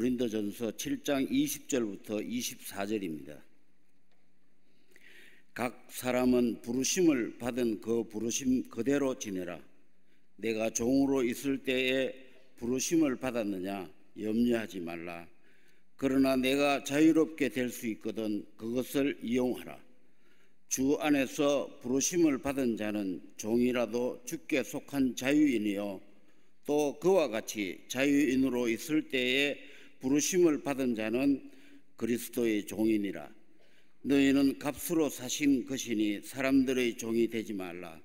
고린도전서 7장 20절부터 24절입니다. 각 사람은 부르심을 받은 그 부르심 그대로 지내라. 내가 종으로 있을 때에 부르심을 받았느냐 염려하지 말라. 그러나 내가 자유롭게 될 수 있거든 그것을 이용하라. 주 안에서 부르심을 받은 자는 종이라도 주께 속한 자유인이요 또 그와 같이 자유인으로 있을 때에 부르심을 받은 자는 그리스도의 종이니라. 너희는 값으로 사신 것이니 사람들의 종이 되지 말라.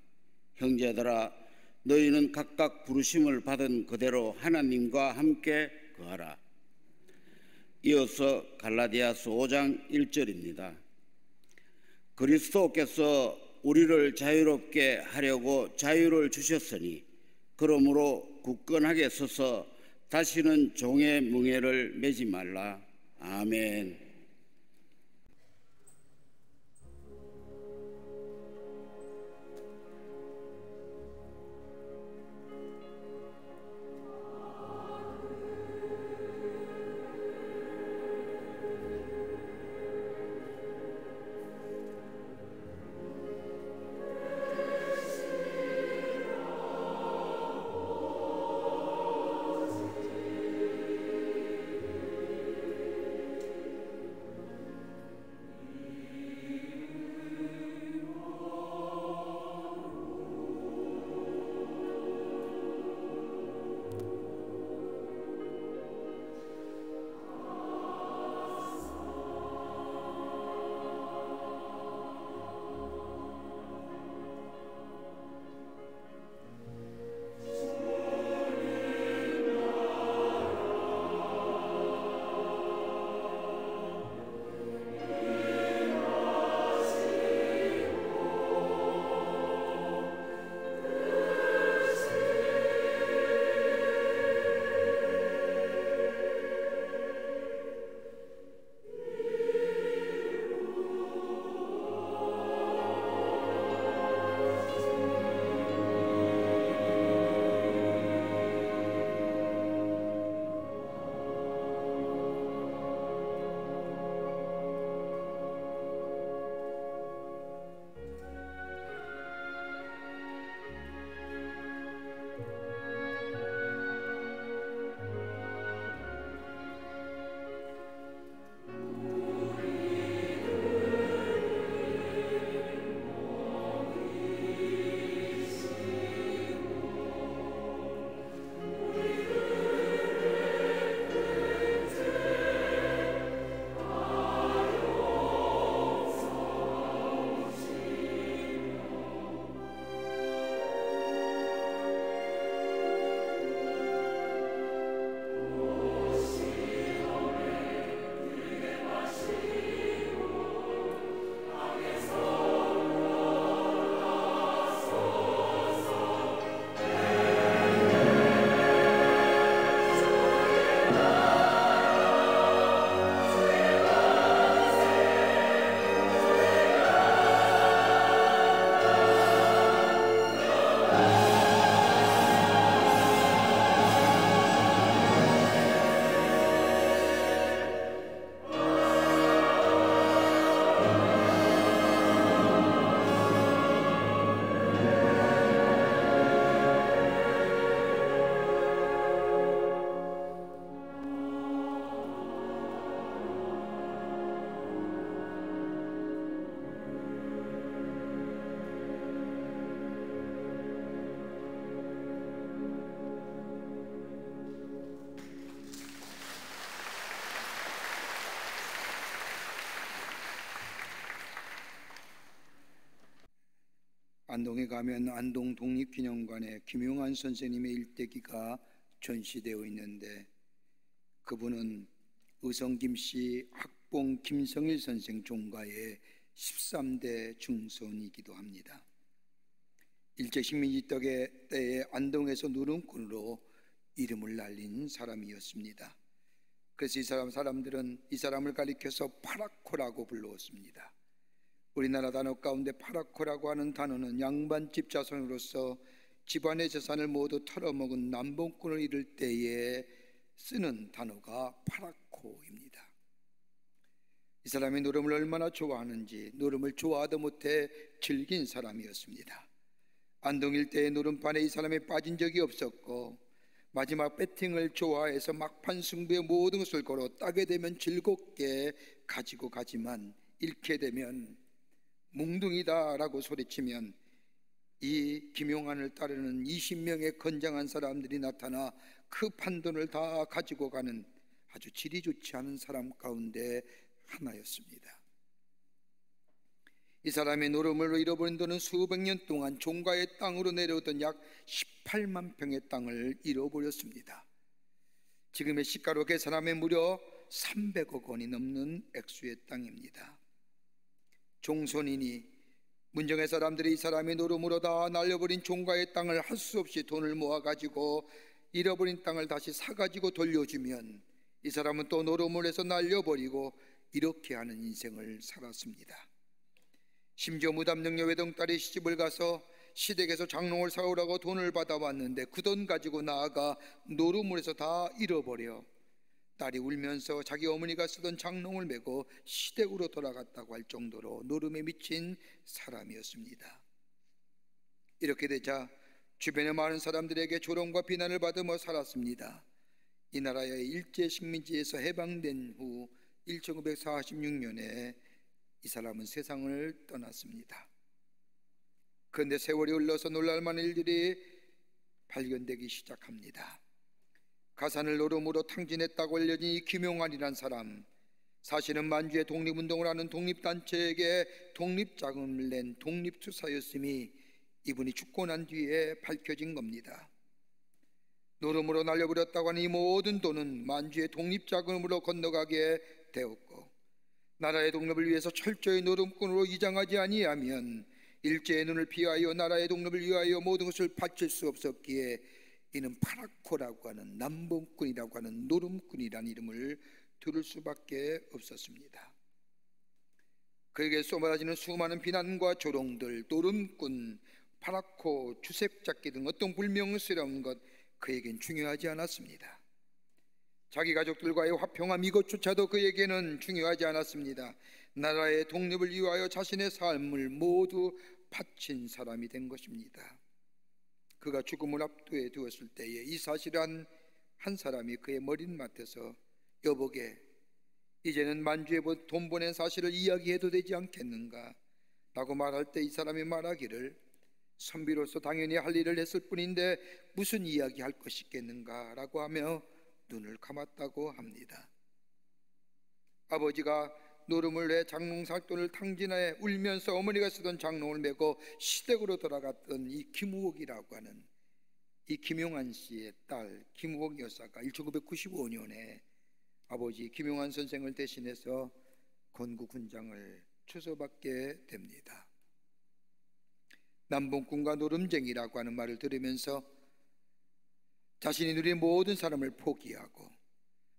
형제들아, 너희는 각각 부르심을 받은 그대로 하나님과 함께 거하라. 이어서 갈라디아서 5장 1절입니다. 그리스도께서 우리를 자유롭게 하려고 자유를 주셨으니 그러므로 굳건하게 서서 다시는 종의 멍에를 매지 말라. 아멘. 안동에 가면 안동 독립기념관에 김용환 선생님의 일대기가 전시되어 있는데 그분은 의성 김씨 학봉 김성일 선생 종가의 13대 중손이기도 합니다. 일제식민지 때에 안동에서 누름꾼으로 이름을 날린 사람이었습니다. 그래서 이 사람들은 이 사람을 가리켜서 파라코라고 불렀습니다. 우리나라 단어 가운데 파라코라고 하는 단어는 양반집 자손으로서 집안의 재산을 모두 털어먹은 남봉꾼을 이룰 때에 쓰는 단어가 파라코입니다. 이 사람이 노름을 얼마나 좋아하는지 노름을 좋아하다 못해 즐긴 사람이었습니다. 안동 일대의 노름판에 이 사람이 빠진 적이 없었고 마지막 배팅을 좋아해서 막판 승부에 모든 것을 걸어 따게 되면 즐겁게 가지고 가지만 잃게 되면 뭉둥이다라고 소리치면 이 김용환을 따르는 20명의 건장한 사람들이 나타나 그 판돈을 다 가지고 가는 아주 질이 좋지 않은 사람 가운데 하나였습니다. 이 사람의 노름으로 잃어버린 돈은 수백 년 동안 종가의 땅으로 내려오던 약 18만 평의 땅을 잃어버렸습니다. 지금의 시가로 계산하면 무려 300억 원이 넘는 액수의 땅입니다. 종손이니 문정의 사람들이 이 사람의 노름으로 다 날려버린 종가의 땅을 할 수 없이 돈을 모아가지고 잃어버린 땅을 다시 사가지고 돌려주면 이 사람은 또 노름을 해서 날려버리고 이렇게 하는 인생을 살았습니다. 심지어 무담능녀 외동딸이 시집을 가서 시댁에서 장롱을 사오라고 돈을 받아왔는데 그 돈 가지고 나아가 노름을 해서 다 잃어버려 딸이 울면서 자기 어머니가 쓰던 장롱을 메고 시댁으로 돌아갔다고 할 정도로 노름에 미친 사람이었습니다. 이렇게 되자 주변의 많은 사람들에게 조롱과 비난을 받으며 살았습니다. 이 나라의 일제 식민지에서 해방된 후 1946년에 이 사람은 세상을 떠났습니다. 그런데 세월이 흘러서 놀랄만한 일들이 발견되기 시작합니다. 가산을 노름으로 탕진했다고 알려진 이 김용환이란 사람, 사실은 만주의 독립운동을 하는 독립단체에게 독립자금을 낸 독립투사였음이 이분이 죽고 난 뒤에 밝혀진 겁니다. 노름으로 날려버렸다고 하는 이 모든 돈은 만주의 독립자금으로 건너가게 되었고 나라의 독립을 위해서 철저히 노름꾼으로 이장하지 아니하면 일제의 눈을 피하여 나라의 독립을 위하여 모든 것을 바칠 수 없었기에 이는 파라코라고 하는 남봉꾼이라고 하는 노름꾼이라는 이름을 들을 수밖에 없었습니다. 그에게 쏟아지는 수많은 비난과 조롱들, 노름꾼, 파라코, 주색잡기 등 어떤 불명스러운 것 그에겐 중요하지 않았습니다. 자기 가족들과의 화평함 이것조차도 그에게는 중요하지 않았습니다. 나라의 독립을 위하여 자신의 삶을 모두 바친 사람이 된 것입니다. 그가 죽음을 앞두에 두었을 때에 이 사실을 한 사람이 그의 머리맡에서 여보게 이제는 만주에 돈 보낸 사실을 이야기해도 되지 않겠는가 라고 말할 때 이 사람이 말하기를 선비로서 당연히 할 일을 했을 뿐인데 무슨 이야기할 것이 있겠는가 라고 하며 눈을 감았다고 합니다. 아버지가 노름을 내 장롱 살 돈을 탕진해 울면서 어머니가 쓰던 장롱을 메고 시댁으로 돌아갔던 이 김우옥이라고 하는 이 김용환 씨의 딸 김우옥 여사가 1995년에 아버지 김용환 선생을 대신해서 건국훈장을 추서받게 됩니다. 남봉꾼과 노름쟁이라고 하는 말을 들으면서 자신이 누린 모든 사람을 포기하고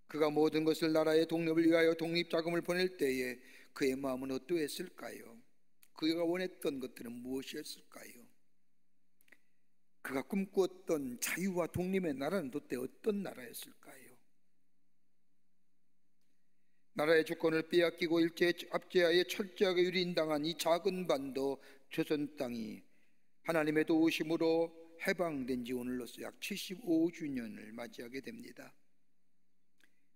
그가 모든 것을 나라의 독립을 위하여 독립자금을 보낼 때에 그의 마음은 어떠했을까요? 그가 원했던 것들은 무엇이었을까요? 그가 꿈꾸었던 자유와 독립의 나라는 도대체 어떤 나라였을까요? 나라의 주권을 빼앗기고 일제 압제하에 철저하게 유린당한 이 작은 반도 조선 땅이 하나님의 도우심으로 해방된 지 오늘로서 약 75주년을 맞이하게 됩니다.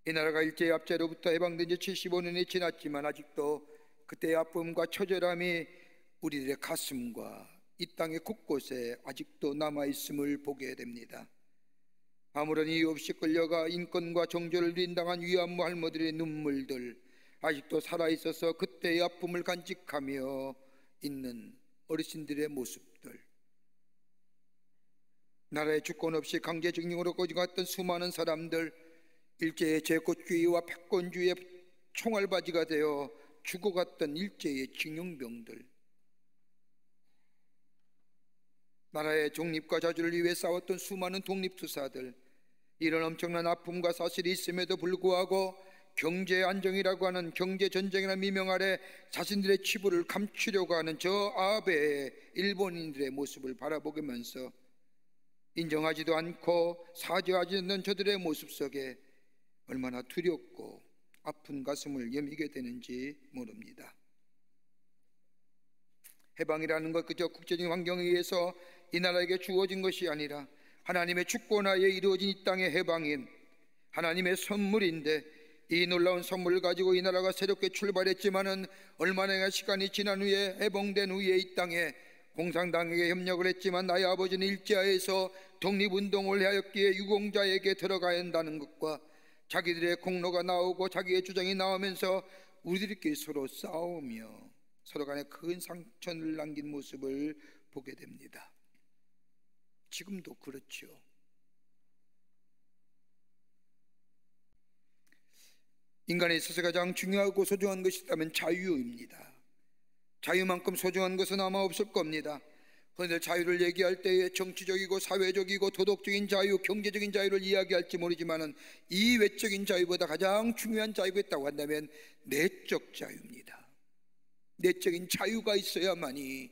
이 나라가 일제의 압제로부터 해방된 지 75년이 지났지만 아직도 그때의 아픔과 처절함이 우리들의 가슴과 이 땅의 곳곳에 아직도 남아있음을 보게 됩니다. 아무런 이유 없이 끌려가 인권과 정조를 누린당한 위안부 할머니들의 눈물들 아직도 살아있어서 그때의 아픔을 간직하며 있는 어르신들의 모습들, 나라의 주권 없이 강제징용으로 고집했던 수많은 사람들, 일제의 제국주의와 패권주의의 총알바지가 되어 죽어갔던 일제의 징용병들, 나라의 독립과 자주를 위해 싸웠던 수많은 독립투사들, 이런 엄청난 아픔과 사실이 있음에도 불구하고 경제 안정이라고 하는 경제 전쟁이라는 미명 아래 자신들의 치부를 감추려고 하는 저 아베의 일본인들의 모습을 바라보면서 인정하지도 않고 사죄하지 않는 저들의 모습 속에 얼마나 두렵고 아픈 가슴을 여미게 되는지 모릅니다. 해방이라는 것 그저 국제적인 환경에 의해서 이 나라에게 주어진 것이 아니라 하나님의 주권하에 이루어진 이 땅의 해방인 하나님의 선물인데, 이 놀라운 선물을 가지고 이 나라가 새롭게 출발했지만은 얼마나 시간이 지난 후에 해방된 후에 이 땅에 공산당에게 협력을 했지만 나의 아버지는 일제하에서 독립운동을 하였기에 유공자에게 들어가야 한다는 것과 자기들의 공로가 나오고 자기의 주장이 나오면서 우리들끼리 서로 싸우며 서로 간에 큰 상처를 남긴 모습을 보게 됩니다. 지금도 그렇죠. 인간에 있어서 가장 중요하고 소중한 것이 있다면 자유입니다. 자유만큼 소중한 것은 아마 없을 겁니다. 그런데 자유를 얘기할 때에 정치적이고 사회적이고 도덕적인 자유, 경제적인 자유를 이야기할지 모르지만 이 외적인 자유보다 가장 중요한 자유가 있다고 한다면 내적 자유입니다. 내적인 자유가 있어야만이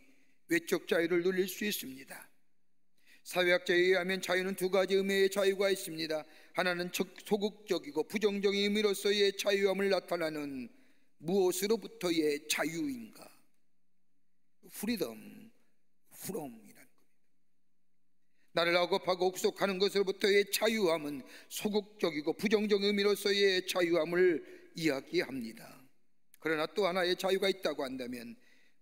외적 자유를 누릴 수 있습니다. 사회학자에 의하면 자유는 두 가지 의미의 자유가 있습니다. 하나는 소극적이고 부정적인 의미로서의 자유함을 나타나는 무엇으로부터의 자유인가? freedom, from이라는 겁니다. 나를 억압하고 옥속하는 것으로부터의 자유함은 소극적이고 부정적 의미로서의 자유함을 이야기합니다. 그러나 또 하나의 자유가 있다고 한다면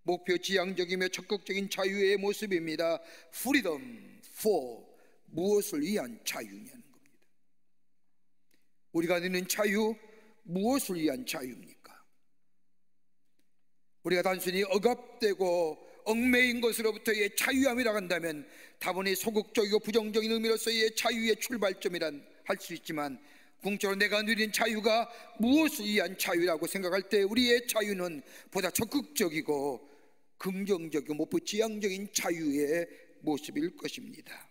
목표 지향적이며 적극적인 자유의 모습입니다. freedom for, 무엇을 위한 자유냐는 겁니다. 우리가 누리는 자유, 무엇을 위한 자유입니까? 우리가 단순히 억압되고 얽매인 것으로부터의 자유함이라고 한다면 다분히 소극적이고 부정적인 의미로서의 자유의 출발점이란 할 수 있지만, 궁극적으로 내가 누리는 자유가 무엇을 위한 자유라고 생각할 때 우리의 자유는 보다 적극적이고 긍정적이고 목표 지향적인 자유의 모습일 것입니다.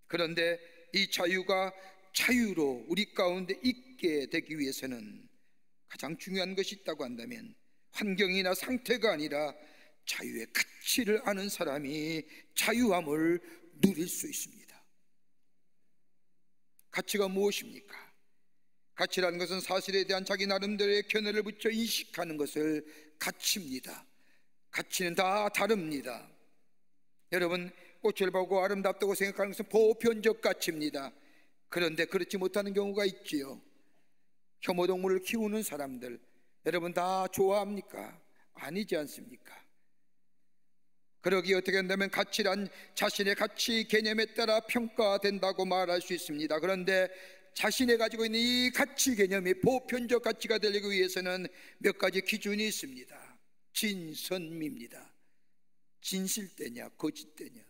그런데 이 자유가 자유로 우리 가운데 있게 되기 위해서는 가장 중요한 것이 있다고 한다면 환경이나 상태가 아니라 자유의 가치를 아는 사람이 자유함을 누릴 수 있습니다. 가치가 무엇입니까? 가치라는 것은 사실에 대한 자기 나름대로의 견해를 붙여 인식하는 것을 가치입니다. 가치는 다 다릅니다. 여러분, 꽃을 보고 아름답다고 생각하는 것은 보편적 가치입니다. 그런데 그렇지 못하는 경우가 있지요. 혐오동물을 키우는 사람들, 여러분 다 좋아합니까? 아니지 않습니까? 그러기에 어떻게 한다면 가치란 자신의 가치 개념에 따라 평가된다고 말할 수 있습니다. 그런데 자신이 가지고 있는 이 가치 개념이 보편적 가치가 되기 위해서는 몇 가지 기준이 있습니다. 진선미입니다. 진실되냐 거짓되냐,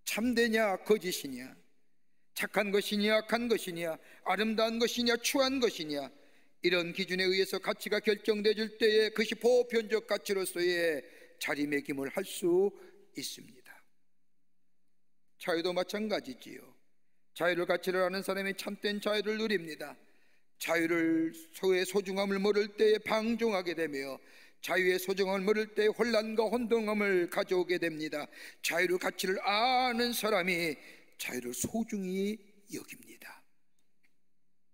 참되냐 거짓이냐, 착한 것이냐 악한 것이냐, 아름다운 것이냐 추한 것이냐, 이런 기준에 의해서 가치가 결정되질 때에 그것이 보편적 가치로서의 자리매김을 할 수 있습니다. 자유도 마찬가지지요. 자유를 가치를 아는 사람이 참된 자유를 누립니다. 자유의 소중함을 모를 때에 방종하게 되며 자유의 소중함을 모를 때에 혼란과 혼동함을 가져오게 됩니다. 자유의 가치를 아는 사람이 자유를 소중히 여깁니다.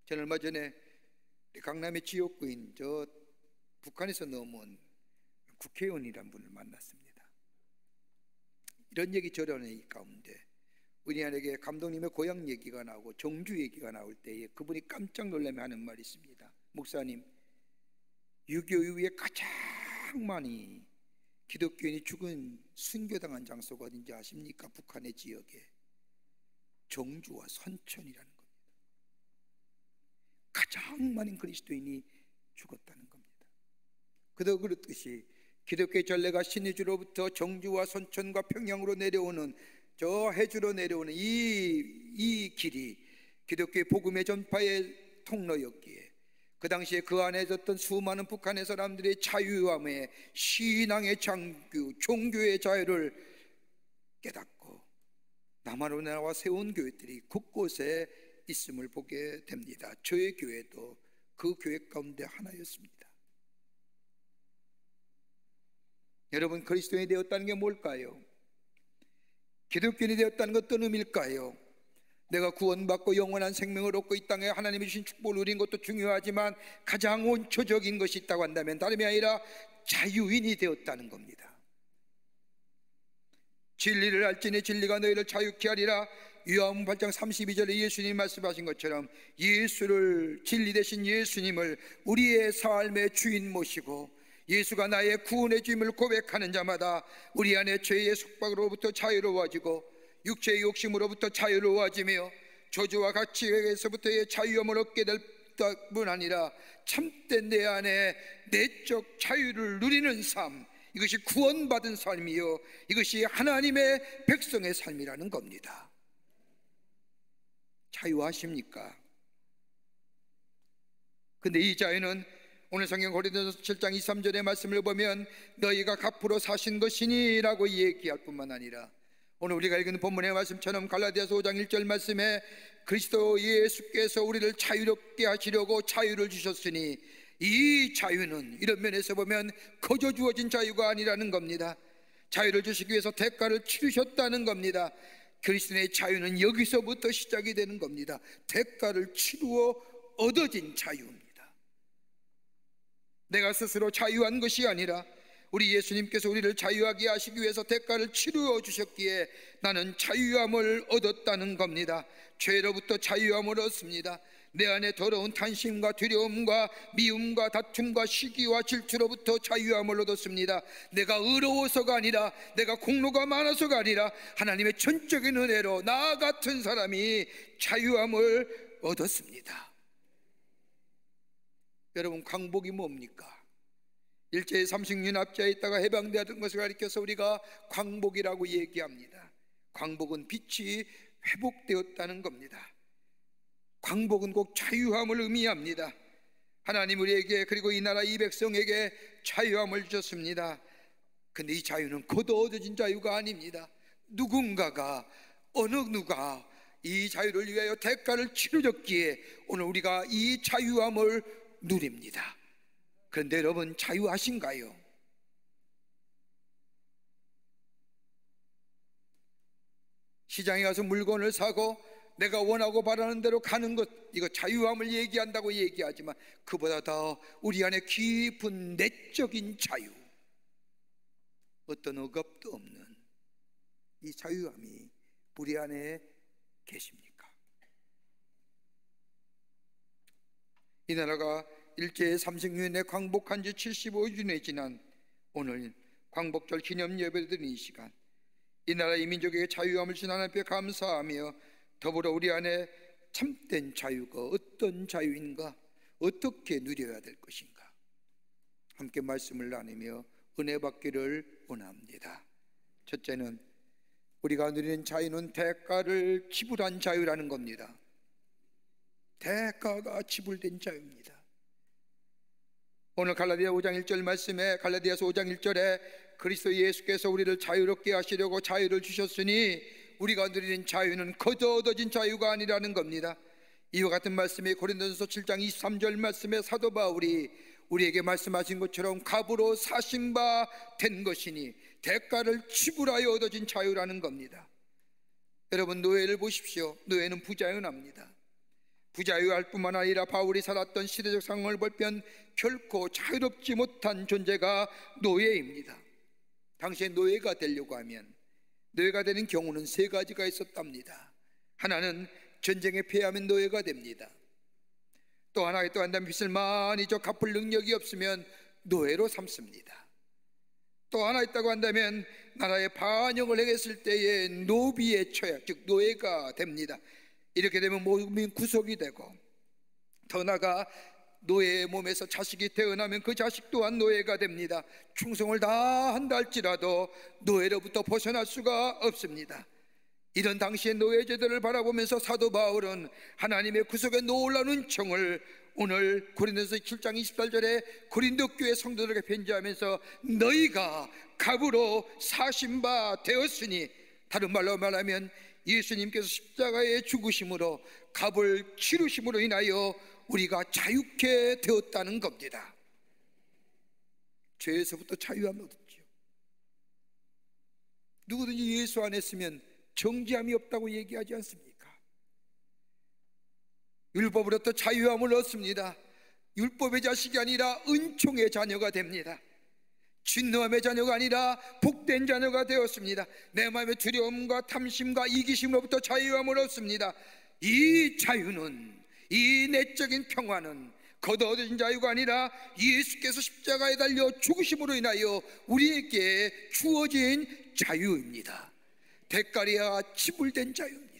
저는 얼마 전에 강남의 지역구인 저 북한에서 넘어온 국회의원이란 분을 만났습니다. 이런 얘기 저런 얘기 가운데 우리에게 감독님의 고향 얘기가 나오고 정주 얘기가 나올 때에 그분이 깜짝 놀라며 하는 말이 있습니다. 목사님, 6.25 이후에 가장 많이 기독교인이 죽은 순교당한 장소가 어딘지 아십니까? 북한의 지역에 정주와 선천이라는 겁니다. 가장 많은 그리스도인이 죽었다는 겁니다. 그도 그렇듯이 기독교의 전례가 신의주로부터 정주와 선천과 평양으로 내려오는 저 해주로 내려오는 이 길이 기독교의 복음의 전파의 통로였기에 그 당시에 그 안에 있었던 수많은 북한의 사람들의 자유함에 신앙의 장교, 종교의 자유를 깨닫고 남한으로 나와 세운 교회들이 곳곳에 있음을 보게 됩니다. 저의 교회도 그 교회 가운데 하나였습니다. 여러분, 그리스도인이 되었다는 게 뭘까요? 기독교인이 되었다는 것 어떤 의미일까요? 내가 구원받고 영원한 생명을 얻고 이 땅에 하나님이 주신 축복을 누린 것도 중요하지만 가장 원초적인 것이 있다고 한다면 다름이 아니라 자유인이 되었다는 겁니다. 진리를 알지니 진리가 너희를 자유케 하리라. 요한복음 8장 32절에 예수님이 말씀하신 것처럼 예수를, 진리 되신 예수님을 우리의 삶의 주인 모시고 예수가 나의 구원의 주임을 고백하는 자마다 우리 안에 죄의 속박으로부터 자유로워지고 육체의 욕심으로부터 자유로워지며 저주와 가치에서부터의 자유함을 얻게 될 뿐 아니라 참된 내 안에 내적 자유를 누리는 삶, 이것이 구원받은 삶이요, 이것이 하나님의 백성의 삶이라는 겁니다. 자유하십니까? 근데 이 자유는 오늘 성경 고린도전서 7장 23절의 말씀을 보면 너희가 값으로 사신 것이니 라고 얘기할 뿐만 아니라 오늘 우리가 읽은 본문의 말씀처럼 갈라디아서 5장 1절 말씀에 그리스도 예수께서 우리를 자유롭게 하시려고 자유를 주셨으니 이 자유는 이런 면에서 보면 거저 주어진 자유가 아니라는 겁니다. 자유를 주시기 위해서 대가를 치르셨다는 겁니다. 그리스도의 자유는 여기서부터 시작이 되는 겁니다. 대가를 치루어 얻어진 자유입니다. 내가 스스로 자유한 것이 아니라 우리 예수님께서 우리를 자유하게 하시기 위해서 대가를 치루어 주셨기에 나는 자유함을 얻었다는 겁니다. 죄로부터 자유함을 얻습니다. 내 안에 더러운 탄심과 두려움과 미움과 다툼과 시기와 질투로부터 자유함을 얻었습니다. 내가 의로워서가 아니라, 내가 공로가 많아서가 아니라 하나님의 전적인 은혜로 나 같은 사람이 자유함을 얻었습니다. 여러분, 광복이 뭡니까? 일제의 삼식류 납치에 있다가 해방되었던 것을 가리켜서 우리가 광복이라고 얘기합니다. 광복은 빛이 회복되었다는 겁니다. 광복은 꼭 자유함을 의미합니다. 하나님 우리에게, 그리고 이 나라 이 백성에게 자유함을 주셨습니다. 근데 이 자유는 거둬 얻어진 자유가 아닙니다. 누군가가, 어느 누가 이 자유를 위하여 대가를 치르셨기에 오늘 우리가 이 자유함을 누립니다. 그런데 여러분, 자유하신가요? 시장에 가서 물건을 사고 내가 원하고 바라는 대로 가는 것, 이거 자유함을 얘기한다고 얘기하지만 그보다 더 우리 안에 깊은 내적인 자유, 어떤 억압도 없는 이 자유함이 우리 안에 계십니까? 이 나라가 일제 30년에 광복한 지 75주년이 지난 오늘 광복절 기념 예배드리는 이 시간, 이 나라 이 민족에게 자유함을 주신 하나님 앞에 감사하며 더불어 우리 안에 참된 자유가 어떤 자유인가, 어떻게 누려야 될 것인가 함께 말씀을 나누며 은혜 받기를 원합니다. 첫째는 우리가 누리는 자유는 대가를 지불한 자유라는 겁니다. 대가가 지불된 자유입니다. 오늘 갈라디아 5장 1절 말씀에, 갈라디아서 5장 1절에 그리스도 예수께서 우리를 자유롭게 하시려고 자유를 주셨으니 우리가 누리는 자유는 거저 얻어진 자유가 아니라는 겁니다. 이와 같은 말씀이 고린도전서 7장 23절 말씀에 사도 바울이 우리에게 말씀하신 것처럼 값으로 사신 바 된 것이니 대가를 지불하여 얻어진 자유라는 겁니다. 여러분, 노예를 보십시오. 노예는 부자연합니다. 부자유할 뿐만 아니라 바울이 살았던 시대적 상황을 보면 결코 자유롭지 못한 존재가 노예입니다. 당시에 노예가 되려고 하면 노예가 되는 경우는 세 가지가 있었답니다. 하나는 전쟁에 패하면 노예가 됩니다. 또 하나, 또 한다면 빚을 많이 져 갚을 능력이 없으면 노예로 삼습니다. 또 하나 있다고 한다면 나라에 반역을 행했을 때에 노비에 처해, 즉 노예가 됩니다. 이렇게 되면 몸이 구속이 되고, 더 나아가 노예의 몸에서 자식이 태어나면 그 자식 또한 노예가 됩니다. 충성을 다 한다 할지라도 노예로부터 벗어날 수가 없습니다. 이런 당시의 노예 제도를 바라보면서 사도 바울은 하나님의 구속의 놀라운 은총을 오늘 고린도서 7장 28절에 고린도 교회 성도들에게 편지하면서 너희가 값으로 사신 바 되었으니, 다른 말로 말하면 예수님께서 십자가의 죽으심으로 값을 치르심으로 인하여 우리가 자유케 되었다는 겁니다. 죄에서부터 자유함을 얻었죠. 누구든지 예수 안에 있으면 정죄함이 없다고 얘기하지 않습니까? 율법으로부터 자유함을 얻습니다. 율법의 자식이 아니라 은총의 자녀가 됩니다. 진노함의 자녀가 아니라 복된 자녀가 되었습니다. 내 마음의 두려움과 탐심과 이기심으로부터 자유함을 얻습니다. 이 자유는, 이 내적인 평화는 걷어들인 자유가 아니라 예수께서 십자가에 달려 죽으심으로 인하여 우리에게 주어진 자유입니다. 대가리와 지불된 자유입니다.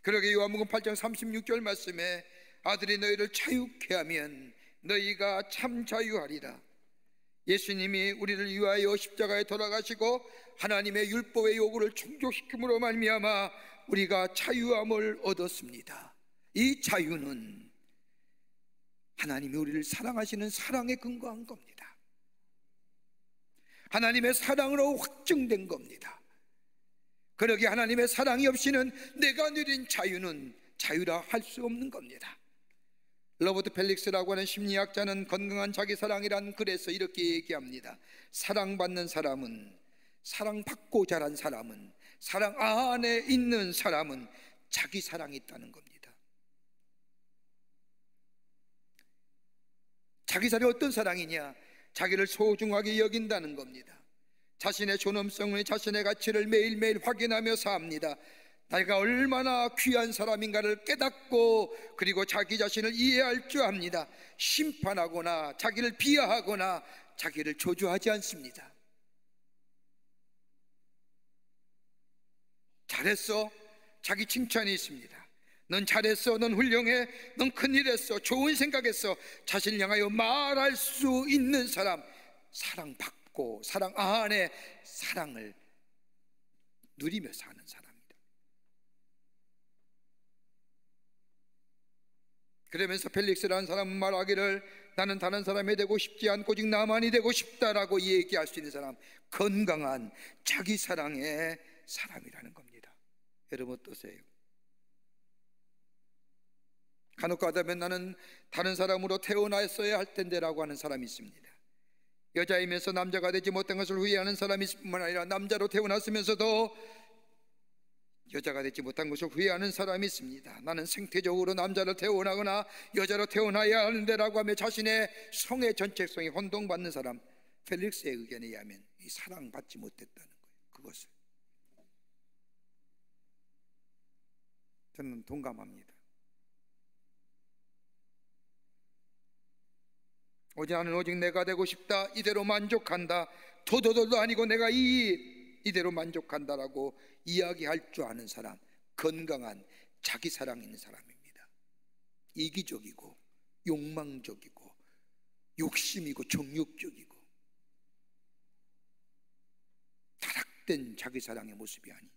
그러게 요한복음 8장 36절 말씀에 아들이 너희를 자유케 하면 너희가 참 자유하리라. 예수님이 우리를 위하여 십자가에 돌아가시고 하나님의 율법의 요구를 충족시킴으로 말미암아 우리가 자유함을 얻었습니다. 이 자유는 하나님이 우리를 사랑하시는 사랑에 근거한 겁니다. 하나님의 사랑으로 확증된 겁니다. 그러기에 하나님의 사랑이 없이는 내가 누린 자유는 자유라 할 수 없는 겁니다. 로버트 펠릭스라고 하는 심리학자는 건강한 자기사랑이란 글에서 이렇게 얘기합니다. 사랑받는 사람은, 사랑받고 자란 사람은, 사랑 안에 있는 사람은 자기사랑이 있다는 겁니다. 자기사랑이 어떤 사랑이냐? 자기를 소중하게 여긴다는 겁니다. 자신의 존엄성을, 자신의 가치를 매일매일 확인하며 삽니다. 내가 얼마나 귀한 사람인가를 깨닫고 그리고 자기 자신을 이해할 줄 압니다. 심판하거나 자기를 비하하거나 자기를 저주하지 않습니다. 잘했어, 자기 칭찬이 있습니다. 넌 잘했어, 넌 훌륭해, 넌 큰일 했어, 좋은 생각했어, 자신을 향하여 말할 수 있는 사람, 사랑받고 사랑 안에 사랑을 누리며 사는 사람입니다. 그러면서 펠릭스라는 사람은 말하기를 나는 다른 사람이 되고 싶지 않고 오직 나만이 되고 싶다라고 얘기할 수 있는 사람, 건강한 자기 사랑의 사람이라는 겁니다. 여러분 어떠세요? 간혹 가다면 나는 다른 사람으로 태어났어야 할 텐데라고 하는 사람이 있습니다. 여자이면서 남자가 되지 못한 것을 후회하는 사람이 있을 뿐만 아니라 남자로 태어났으면서도 여자가 되지 못한 것을 후회하는 사람이 있습니다. 나는 생태적으로 남자로 태어나거나 여자로 태어나야 하는데라고 하며 자신의 성의 전체성이 혼동받는 사람, 펠릭스의 의견에 의하면 이 사랑받지 못했다는 거예요. 그것을 저는 동감합니다. 나는 오직 내가 되고 싶다, 이대로 만족한다, 도도도도 아니고 내가 이대로 만족한다라고 이야기할 줄 아는 사람, 건강한 자기 사랑 있는 사람입니다. 이기적이고 욕망적이고 욕심이고 정욕적이고 타락된 자기 사랑의 모습이 아닌,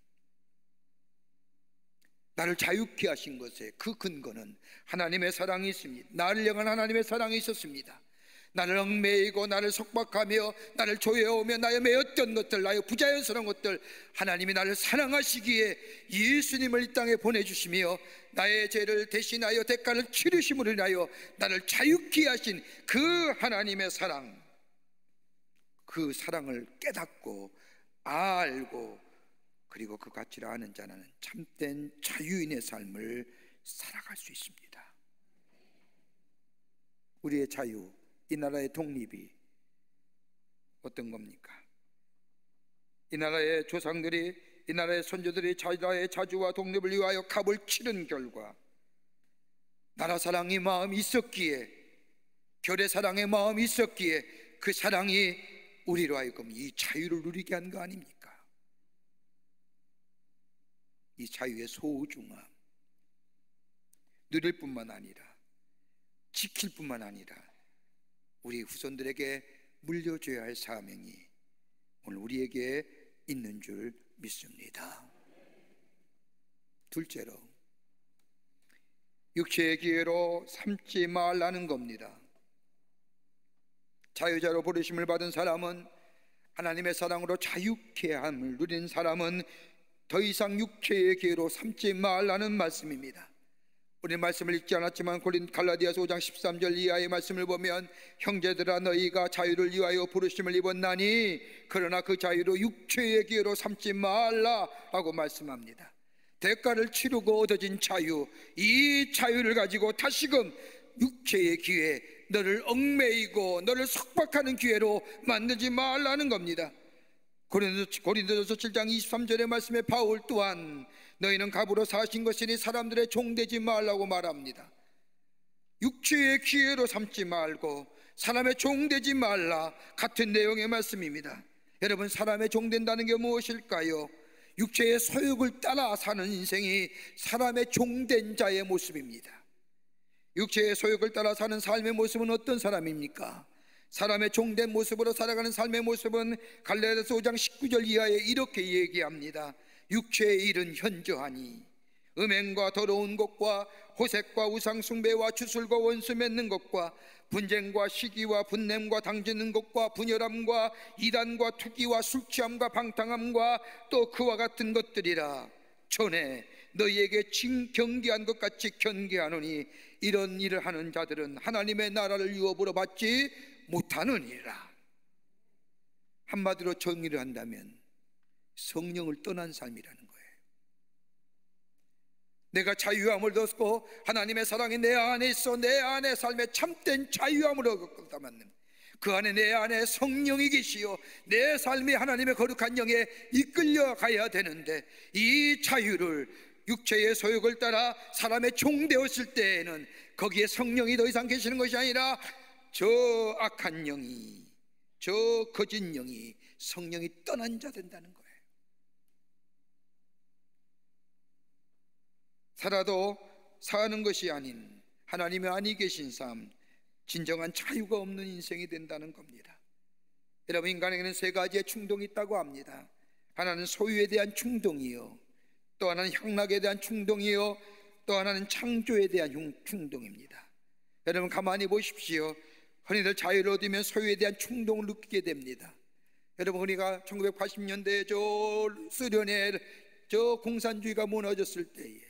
나를 자유케 하신 것에 그 근거는 하나님의 사랑이 있습니다. 나를 향한 하나님의 사랑이 있었습니다. 나를 얽매이고 나를 속박하며 나를 조여오며 나의 매였던 것들, 나의 부자연스러운 것들, 하나님이 나를 사랑하시기에 예수님을 이 땅에 보내주시며 나의 죄를 대신하여 대가를 치르심으로 인하여 나를 자유케 하신 그 하나님의 사랑, 그 사랑을 깨닫고 알고 그리고 그 가치를 아는 자는 참된 자유인의 삶을 살아갈 수 있습니다. 우리의 자유, 이 나라의 독립이 어떤 겁니까? 이 나라의 조상들이, 이 나라의 선조들이 나라의 자주와 독립을 위하여 값을 치른 결과 나라 사랑의 마음이 있었기에, 결의 사랑의 마음이 있었기에 그 사랑이 우리로 하여금 이 자유를 누리게 한 거 아닙니까? 이 자유의 소중함 누릴 뿐만 아니라 지킬 뿐만 아니라 우리 후손들에게 물려줘야 할 사명이 오늘 우리에게 있는 줄 믿습니다. 둘째로, 육체의 기회로 삼지 말라는 겁니다. 자유자로 부르심을 받은 사람은, 하나님의 사랑으로 자유케 함을 누린 사람은 더 이상 육체의 기회로 삼지 말라는 말씀입니다. 우리 말씀을 읽지 않았지만 갈라디아서 5장 13절 이하의 말씀을 보면 형제들아 너희가 자유를 위하여 부르심을 입었나니 그러나 그 자유로 육체의 기회로 삼지 말라라고 말씀합니다. 대가를 치르고 얻어진 자유, 이 자유를 가지고 다시금 육체의 기회, 너를 얽매이고 너를 속박하는 기회로 만들지 말라는 겁니다. 고린도전서 7장 23절의 말씀에 바울 또한 너희는 갑으로 사신 것이니 사람들의 종되지 말라고 말합니다. 육체의 기회로 삼지 말고 사람의 종되지 말라, 같은 내용의 말씀입니다. 여러분, 사람의 종된다는 게 무엇일까요? 육체의 소욕을 따라 사는 인생이 사람의 종된 자의 모습입니다. 육체의 소욕을 따라 사는 삶의 모습은 어떤 사람입니까? 사람의 종된 모습으로 살아가는 삶의 모습은 갈라디아서 5장 19절 이하에 이렇게 얘기합니다. 육체의 일은 현저하니 음행과 더러운 것과 호색과 우상숭배와 주술과 원수 맺는 것과 분쟁과 시기와 분냄과 당짓는 것과 분열함과 이단과 투기와 술취함과 방탕함과 또 그와 같은 것들이라. 전에 너희에게 경계한 것 같이 경계하노니 이런 일을 하는 자들은 하나님의 나라를 유업으로 받지 못하느니라. 한마디로 정의를 한다면 성령을 떠난 삶이라는 거예요. 내가 자유함을 얻었고 하나님의 사랑이 내 안에 있어 내 안에 삶에 참된 자유함을 얻었다면 그 안에 내 안에 성령이 계시어 내 삶이 하나님의 거룩한 영에 이끌려 가야 되는데, 이 자유를 육체의 소욕을 따라 사람의 종 되었을 때에는 거기에 성령이 더 이상 계시는 것이 아니라 저 악한 영이, 저 거짓 영이, 성령이 떠난 자 된다는 거예요. 살아도 사는 것이 아닌 하나님이 아니 계신 삶, 진정한 자유가 없는 인생이 된다는 겁니다. 여러분, 인간에게는 세 가지의 충동이 있다고 합니다. 하나는 소유에 대한 충동이요, 또 하나는 향락에 대한 충동이요, 또 하나는 창조에 대한 충동입니다. 여러분, 가만히 보십시오. 흔히들 자유를 얻으면 소유에 대한 충동을 느끼게 됩니다. 여러분, 우리가 1980년대에 저 소련의 저 공산주의가 무너졌을 때에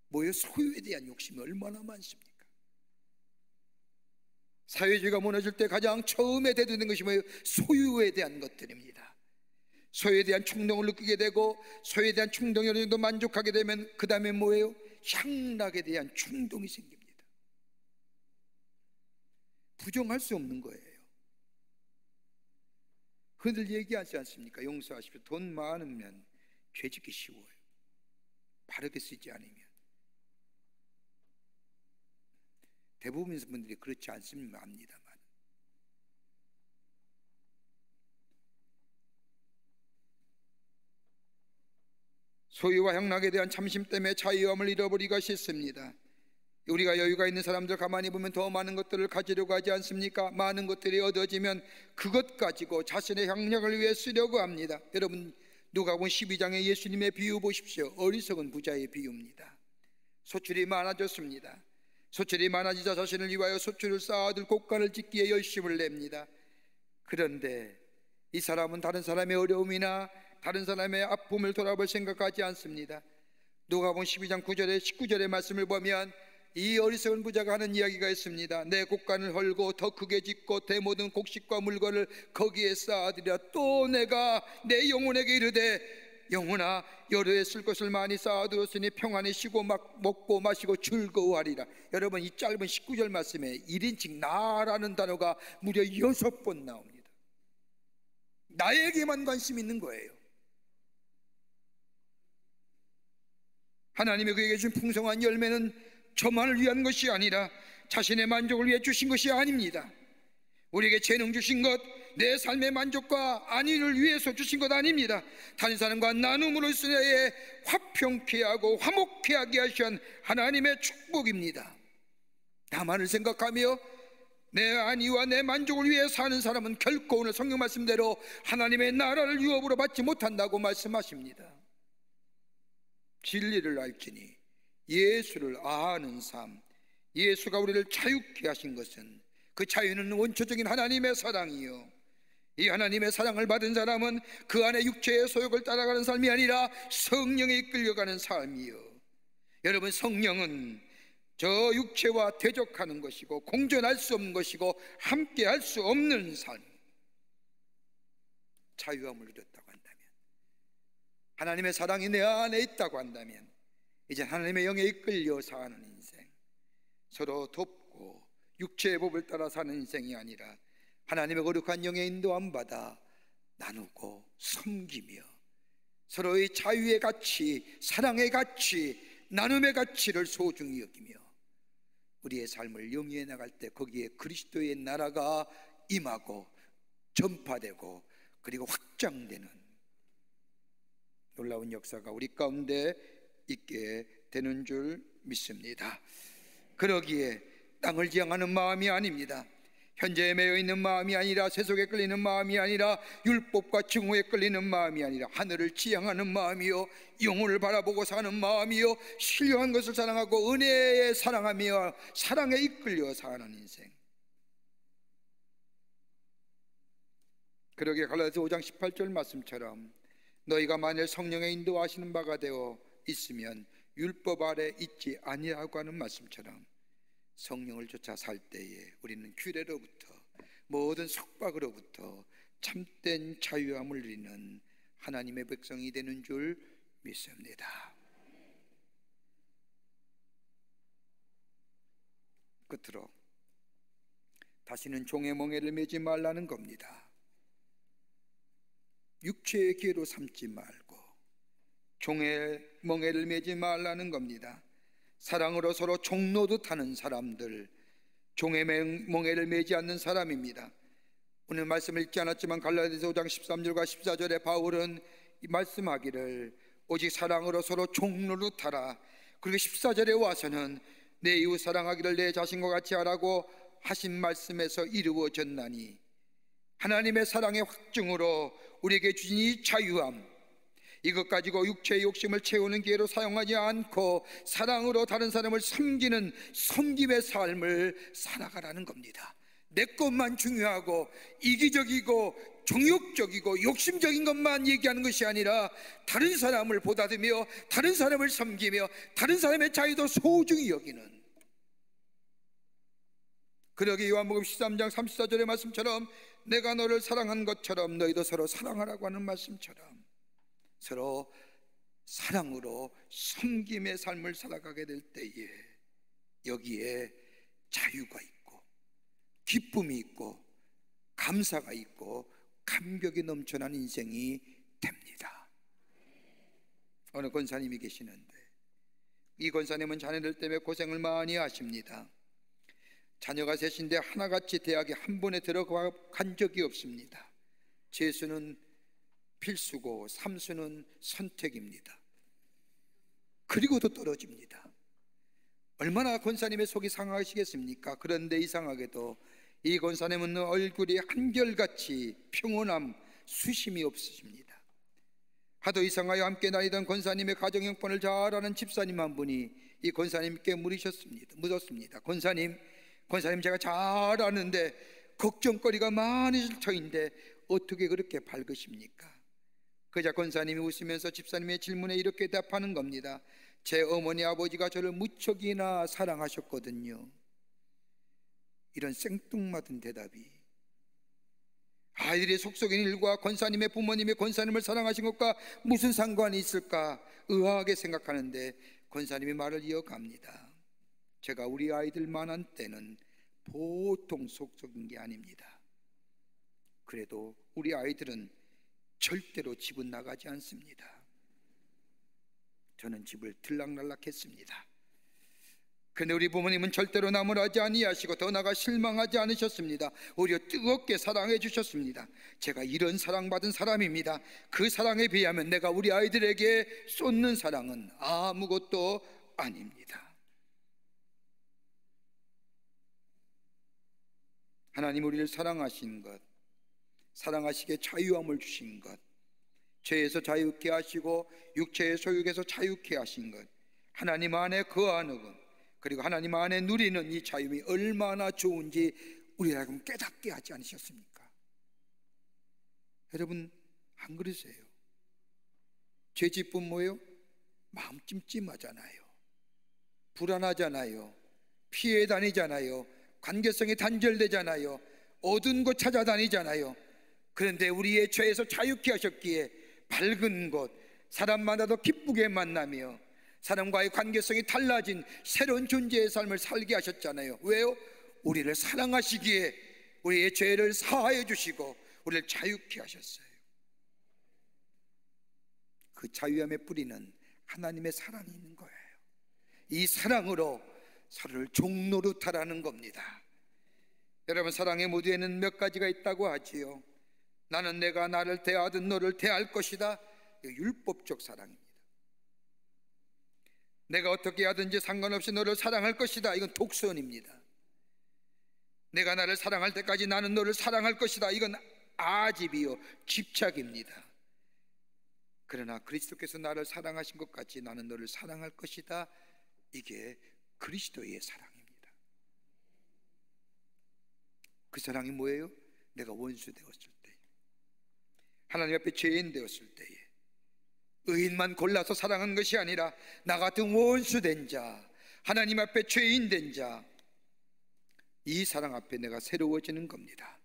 뭐예요? 소유에 대한 욕심이 얼마나 많습니까? 사회주의가 무너질 때 가장 처음에 대두된 것이 뭐예요? 소유에 대한 것들입니다. 소유에 대한 충동을 느끼게 되고, 소유에 대한 충동이 어느 정도 만족하게 되면 그 다음에 뭐예요? 향락에 대한 충동이 생깁니다. 부정할 수 없는 거예요. 흔들 얘기하지 않습니까? 용서하십시오. 돈 많으면 죄 짓기 쉬워요. 바르게 쓰지 않으면. 대부분의 분들이 그렇지 않습니다. 압니다만. 소유와 향락에 대한 참심 때문에 자유함을 잃어버리기가 쉽습니다. 우리가 여유가 있는 사람들 가만히 보면 더 많은 것들을 가지려고 하지 않습니까? 많은 것들이 얻어지면 그것 가지고 자신의 향락을 위해 쓰려고 합니다. 여러분, 누가복음 12장의 예수님의 비유 보십시오. 어리석은 부자의 비유입니다. 소출이 많아졌습니다. 소출이 많아지자 자신을 위하여 소출을 쌓아둘 곳간을 짓기에 열심을 냅니다. 그런데 이 사람은 다른 사람의 어려움이나 다른 사람의 아픔을 돌아볼 생각하지 않습니다. 누가복음 12장 9절에 19절의 말씀을 보면 이 어리석은 부자가 하는 이야기가 있습니다. 내 곳간을 헐고 더 크게 짓고 대 모든 곡식과 물건을 거기에 쌓아두리라. 또 내가 내 영혼에게 이르되 영혼아, 여러에 쓸 것을 많이 쌓아두었으니 평안히 쉬고 먹고 마시고 즐거워하리라. 여러분, 이 짧은 19절 말씀에 1인칭 나라는 단어가 무려 6번 나옵니다. 나에게만 관심 있는 거예요. 하나님이 그에게 준 풍성한 열매는 저만을 위한 것이 아니라 자신의 만족을 위해 주신 것이 아닙니다. 우리에게 재능 주신 것, 내 삶의 만족과 안위를 위해서 주신 것 아닙니다. 다른 사람과 나눔으로 인해 화평케 하고 화목케 하게 하신 하나님의 축복입니다. 나만을 생각하며 내 안위와 내 만족을 위해 사는 사람은 결코 오늘 성경 말씀대로 하나님의 나라를 유업으로 받지 못한다고 말씀하십니다. 진리를 알지니 예수를 아는 삶, 예수가 우리를 자유케 하신 것은 그 자유는 원초적인 하나님의 사랑이요, 이 하나님의 사랑을 받은 사람은 그 안에 육체의 소욕을 따라가는 삶이 아니라 성령에 이끌려가는 삶이요. 여러분, 성령은 저 육체와 대적하는 것이고 공존할 수 없는 것이고 함께 할 수 없는 삶. 자유함을 얻었다고 한다면 하나님의 사랑이 내 안에 있다고 한다면 이제 하나님의 영에 이끌려 사는 인생, 서로 돕고 육체의 법을 따라 사는 인생이 아니라 하나님의 거룩한 영에 인도함 받아 나누고 섬기며 서로의 자유의 가치, 사랑의 가치, 나눔의 가치를 소중히 여기며 우리의 삶을 영위해 나갈 때 거기에 그리스도의 나라가 임하고 전파되고 그리고 확장되는 놀라운 역사가 우리 가운데 있게 되는 줄 믿습니다. 그러기에 땅을 지향하는 마음이 아닙니다. 현재에 매여 있는 마음이 아니라 세속에 끌리는 마음이 아니라 율법과 증오에 끌리는 마음이 아니라 하늘을 지향하는 마음이요 영혼을 바라보고 사는 마음이요 신령한 것을 사랑하고 은혜에 사랑하며 사랑에 이끌려 사는 인생. 그러기에 갈라디아서 5장 18절 말씀처럼 너희가 만일 성령의 인도하시는 바가 되어 있으면 율법 아래 있지 아니하고 하는 말씀처럼 성령을 쫓아 살 때에 우리는 규례로부터 모든 속박으로부터 참된 자유함을 누리는 하나님의 백성이 되는 줄 믿습니다. 끝으로 다시는 종의 멍에를 매지 말라는 겁니다. 육체의 기회로 삼지 말고 종의 멍에를 매지 말라는 겁니다. 사랑으로 서로 종노릇 하는 사람들, 종의 멍에를 매지 않는 사람입니다. 오늘 말씀을 읽지 않았지만 갈라디아서 5장 13절과 14절에 바울은 말씀하기를 오직 사랑으로 서로 종노릇하라. 그리고 14절에 와서는 내 이웃 사랑하기를 내 자신과 같이 하라고 하신 말씀에서 이루어졌나니 하나님의 사랑의 확증으로 우리에게 주신 이 자유함, 이것 가지고 육체의 욕심을 채우는 기회로 사용하지 않고 사랑으로 다른 사람을 섬기는 섬김의 삶을 살아가라는 겁니다. 내 것만 중요하고 이기적이고 정욕적이고 욕심적인 것만 얘기하는 것이 아니라 다른 사람을 보다듬며 다른 사람을 섬기며 다른 사람의 자유도 소중히 여기는, 그러기 요한복음 13장 34절의 말씀처럼 내가 너를 사랑한 것처럼 너희도 서로 사랑하라고 하는 말씀처럼 서로 사랑으로 섬김의 삶을 살아가게 될 때에 여기에 자유가 있고 기쁨이 있고 감사가 있고 감격이 넘쳐난 인생이 됩니다. 어느 권사님이 계시는데 이 권사님은 자녀들 때문에 고생을 많이 하십니다. 자녀가 셋인데 하나같이 대학에 한 번에 들어간 적이 없습니다. 재수는 필수고 삼수는 선택입니다. 그리고도 떨어집니다. 얼마나 권사님의 속이 상하시겠습니까? 그런데 이상하게도 이 권사님은 얼굴이 한결같이 평온함, 수심이 없으십니다. 하도 이상하여 함께 다니던 권사님의 가정 형편을 잘 아는 집사님 한 분이 이 권사님께 묻었습니다. 권사님 제가 잘 아는데 걱정거리가 많으실 터인데 어떻게 그렇게 밝으십니까? 그자 권사님이 웃으면서 집사님의 질문에 이렇게 답하는 겁니다. 제 어머니 아버지가 저를 무척이나 사랑하셨거든요. 이런 생뚱맞은 대답이 아이들의 속속인 일과 권사님의 부모님이 권사님을 사랑하신 것과 무슨 상관이 있을까 의아하게 생각하는데 권사님이 말을 이어갑니다. 제가 우리 아이들만 한 때는 보통 속속인 게 아닙니다. 그래도 우리 아이들은 절대로 집은 나가지 않습니다. 저는 집을 들락날락했습니다. 그런데 우리 부모님은 절대로 나무라지 아니하시고 더 나아가 실망하지 않으셨습니다. 오히려 뜨겁게 사랑해 주셨습니다. 제가 이런 사랑받은 사람입니다. 그 사랑에 비하면 내가 우리 아이들에게 쏟는 사랑은 아무것도 아닙니다. 하나님 우리를 사랑하신 것, 사랑하시기에 자유함을 주신 것, 죄에서 자유케 하시고 육체의 소욕에서 자유케 하신 것, 하나님 안에 거하는 것, 그리고 하나님 안에 누리는 이 자유함이 얼마나 좋은지 우리가 깨닫게 하지 않으셨습니까? 여러분 안 그러세요? 죄 짓면 뭐예요? 마음 찜찜하잖아요. 불안하잖아요. 피해 다니잖아요. 관계성이 단절되잖아요. 어두운 곳 찾아다니잖아요. 그런데 우리의 죄에서 자유케 하셨기에 밝은 곳, 사람마다도 기쁘게 만나며 사람과의 관계성이 달라진 새로운 존재의 삶을 살게 하셨잖아요. 왜요? 우리를 사랑하시기에 우리의 죄를 사하여 주시고 우리를 자유케 하셨어요. 그 자유함의 뿌리는 하나님의 사랑이 있는 거예요. 이 사랑으로 서로를 종노릇하라는 겁니다. 여러분, 사랑의 무드에는 몇 가지가 있다고 하지요. 나는 내가 나를 대하듯 너를 대할 것이다. 율법적 사랑입니다. 내가 어떻게 하든지 상관없이 너를 사랑할 것이다. 이건 독선입니다. 내가 나를 사랑할 때까지 나는 너를 사랑할 것이다. 이건 아집이요, 집착입니다. 그러나 그리스도께서 나를 사랑하신 것 같이 나는 너를 사랑할 것이다. 이게 그리스도의 사랑입니다. 그 사랑이 뭐예요? 내가 원수 되었을 때, 하나님 앞에 죄인 되었을 때에 의인만 골라서 사랑한 것이 아니라 나 같은 원수 된 자, 하나님 앞에 죄인 된 자, 이 사랑 앞에 내가 새로워지는 겁니다.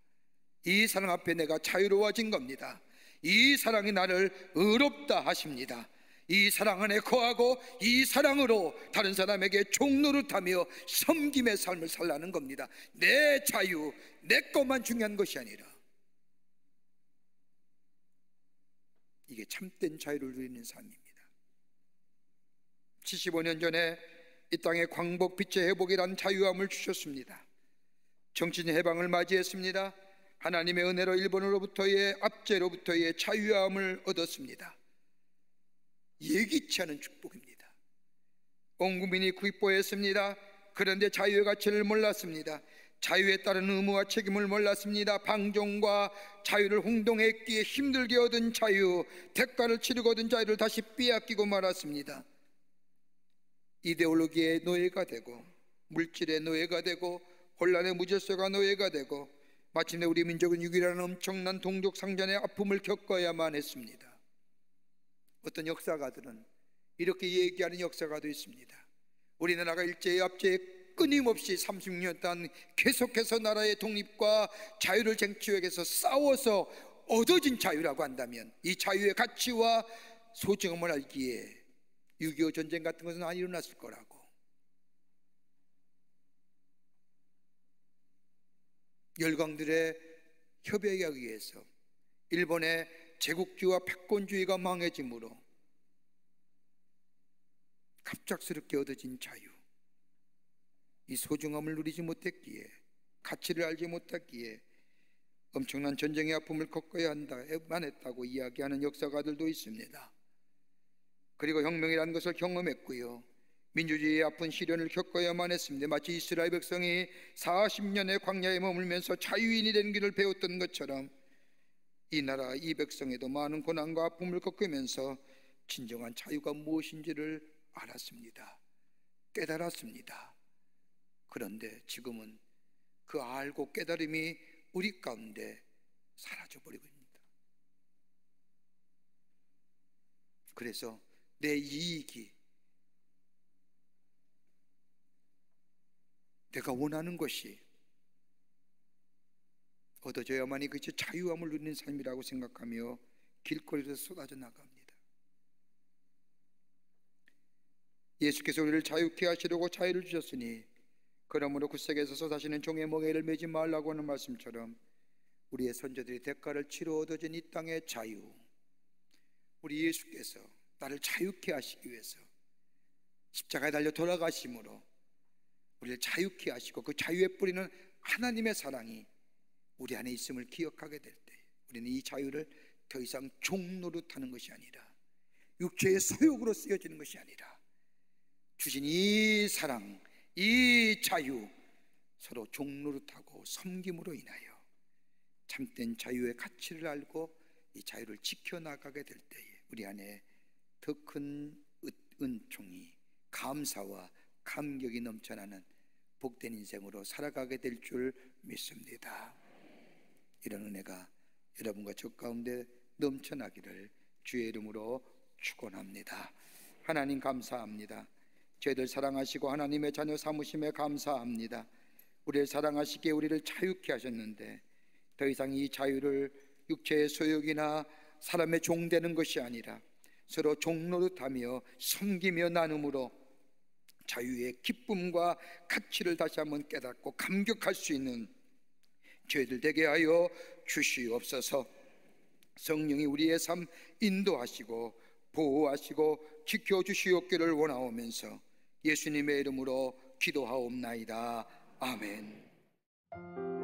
이 사랑 앞에 내가 자유로워진 겁니다. 이 사랑이 나를 의롭다 하십니다. 이 사랑 안에 거하고 이 사랑으로 다른 사람에게 종노릇하며 섬김의 삶을 살라는 겁니다. 내 자유, 내 것만 중요한 것이 아니라 이게 참된 자유를 누리는 삶입니다. 75년 전에 이 땅에 광복 빛의 회복이란 자유함을 주셨습니다. 정치적 해방을 맞이했습니다. 하나님의 은혜로 일본으로부터의 압제로부터의 자유함을 얻었습니다. 예기치 않은 축복입니다. 온 국민이 기뻐했습니다. 그런데 자유의 가치를 몰랐습니다. 자유에 따른 의무와 책임을 몰랐습니다. 방종과 자유를 홍동했기에 힘들게 얻은 자유, 대가를 치르고 얻은 자유를 다시 빼앗기고 말았습니다. 이데올로기의 노예가 되고 물질의 노예가 되고 혼란의 무질서가 노예가 되고 마침내 우리 민족은 6.1이라는 엄청난 동족 상전의 아픔을 겪어야만 했습니다. 어떤 역사가들은 이렇게 얘기하는 역사가도 있습니다. 우리나라가 일제의 압제에 끊임없이 30년 동안 계속해서 나라의 독립과 자유를 쟁취하기 위해서 싸워서 얻어진 자유라고 한다면 이 자유의 가치와 소중함을 알기에 6.25 전쟁 같은 것은 안 일어났을 거라고. 열강들의 협약에 의해서 일본의 제국주의와 패권주의가 망해짐으로 갑작스럽게 얻어진 자유, 이 소중함을 누리지 못했기에, 가치를 알지 못했기에 엄청난 전쟁의 아픔을 겪어야 한다만 했다고 이야기하는 역사가들도 있습니다. 그리고 혁명이라는 것을 경험했고요, 민주주의의 아픈 시련을 겪어야만 했습니다. 마치 이스라엘 백성이 40년의 광야에 머물면서 자유인이 되는 길을 배웠던 것처럼 이 나라 이 백성에도 많은 고난과 아픔을 겪으면서 진정한 자유가 무엇인지를 알았습니다. 깨달았습니다. 그런데 지금은 그 알고 깨달음이 우리 가운데 사라져버리고 있습니다. 그래서 내 이익이, 내가 원하는 것이 얻어져야만이 그것이 자유함을 누리는 삶이라고 생각하며 길거리에서 쏟아져 나갑니다. 예수께서 우리를 자유케 하시려고 자유를 주셨으니 그러므로 굳세게 서서 다시는 종의 멍에를 매지 말라고 하는 말씀처럼 우리의 선조들이 대가를 치러 얻어진 이 땅의 자유, 우리 예수께서 나를 자유케 하시기 위해서 십자가에 달려 돌아가심으로 우리를 자유케 하시고 그 자유의 뿌리는 하나님의 사랑이 우리 안에 있음을 기억하게 될 때 우리는 이 자유를 더 이상 종노릇하는 것이 아니라 육체의 소욕으로 쓰여지는 것이 아니라 주신 이 사랑, 이 자유, 서로 종노릇하고 섬김으로 인하여 참된 자유의 가치를 알고 이 자유를 지켜나가게 될 때에 우리 안에 더 큰 은총이, 감사와 감격이 넘쳐나는 복된 인생으로 살아가게 될 줄 믿습니다. 이런 은혜가 여러분과 저 가운데 넘쳐나기를 주의 이름으로 축원합니다. 하나님 감사합니다. 저희들 사랑하시고 하나님의 자녀 삼으심에 감사합니다. 우리를 사랑하시기에 우리를 자유케 하셨는데 더 이상 이 자유를 육체의 소욕이나 사람의 종되는 것이 아니라 서로 종노릇하며 섬기며 나눔으로 자유의 기쁨과 가치를 다시 한번 깨닫고 감격할 수 있는 저희들 되게 하여 주시옵소서. 성령이 우리의 삶 인도하시고 보호하시고 지켜주시옵기를 원하오면서 예수님의 이름으로 기도하옵나이다. 아멘.